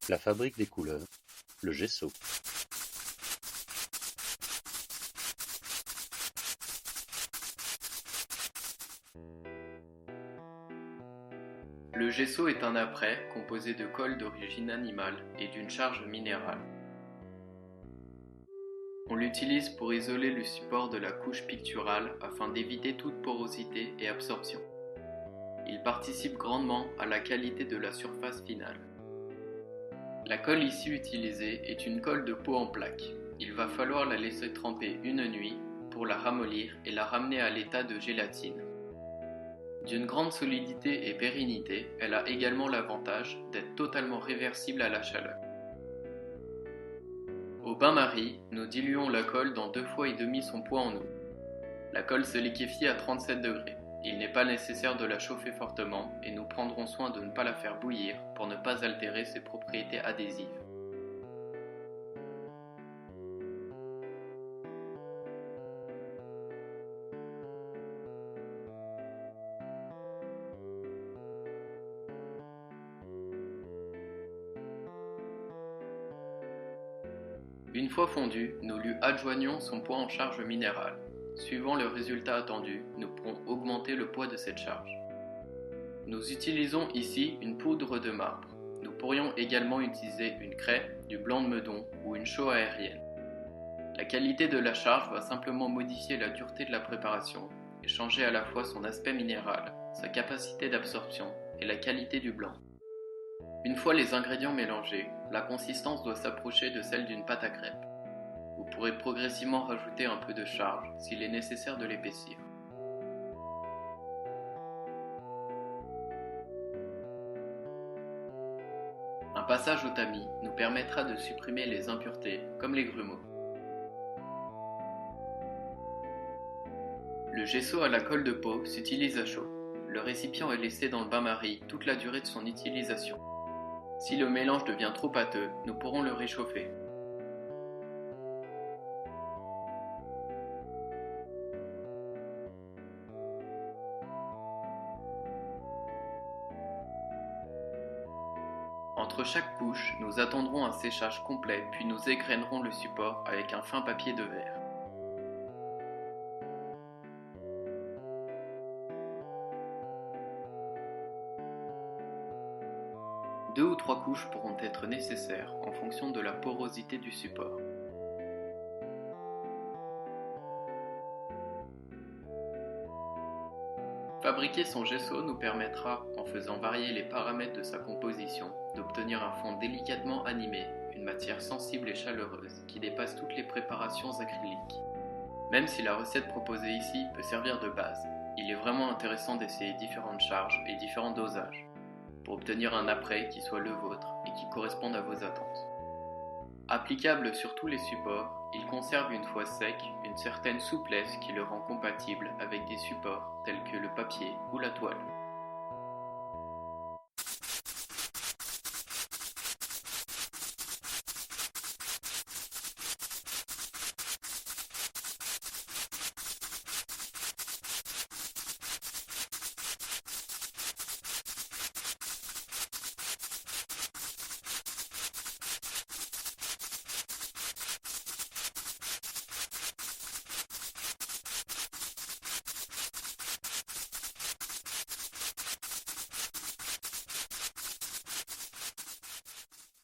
La fabrique des couleurs, le gesso. Le gesso est un apprêt composé de colle d'origine animale et d'une charge minérale. On l'utilise pour isoler le support de la couche picturale afin d'éviter toute porosité et absorption. Il participe grandement à la qualité de la surface finale. La colle ici utilisée est une colle de peau en plaques. Il va falloir la laisser tremper une nuit pour la ramollir et la ramener à l'état de gélatine. D'une grande solidité et pérennité, elle a également l'avantage d'être totalement réversible à la chaleur. Au bain-marie, nous diluons la colle dans 2 fois et demi son poids en eau. La colle se liquéfie à 37 degrés. Il n'est pas nécessaire de la chauffer fortement et nous prendrons soin de ne pas la faire bouillir pour ne pas altérer ses propriétés adhésives. Une fois fondu, nous lui adjoignons son poids en charge minérale. Suivant le résultat attendu, nous pourrons augmenter le poids de cette charge. Nous utilisons ici une poudre de marbre. Nous pourrions également utiliser une craie, du blanc de meudon ou une chaux aérienne. La qualité de la charge va simplement modifier la dureté de la préparation et changer à la fois son aspect minéral, sa capacité d'absorption et la qualité du blanc. Une fois les ingrédients mélangés, la consistance doit s'approcher de celle d'une pâte à crêpes. Vous pourrez progressivement rajouter un peu de charge s'il est nécessaire de l'épaissir. Un passage au tamis nous permettra de supprimer les impuretés, comme les grumeaux. Le gesso à la colle de peau s'utilise à chaud. Le récipient est laissé dans le bain-marie toute la durée de son utilisation. Si le mélange devient trop pâteux, nous pourrons le réchauffer. Entre chaque couche, nous attendrons un séchage complet puis nous égrainerons le support avec un fin papier de verre. Deux ou trois couches pourront être nécessaires en fonction de la porosité du support. Fabriquer son gesso nous permettra, en faisant varier les paramètres de sa composition, d'obtenir un fond délicatement animé, une matière sensible et chaleureuse qui dépasse toutes les préparations acryliques. Même si la recette proposée ici peut servir de base, il est vraiment intéressant d'essayer différentes charges et différents dosages pour obtenir un apprêt qui soit le vôtre et qui corresponde à vos attentes. Applicable sur tous les supports, il conserve une fois sec une certaine souplesse qui le rend compatible avec des supports tels que le papier ou la toile.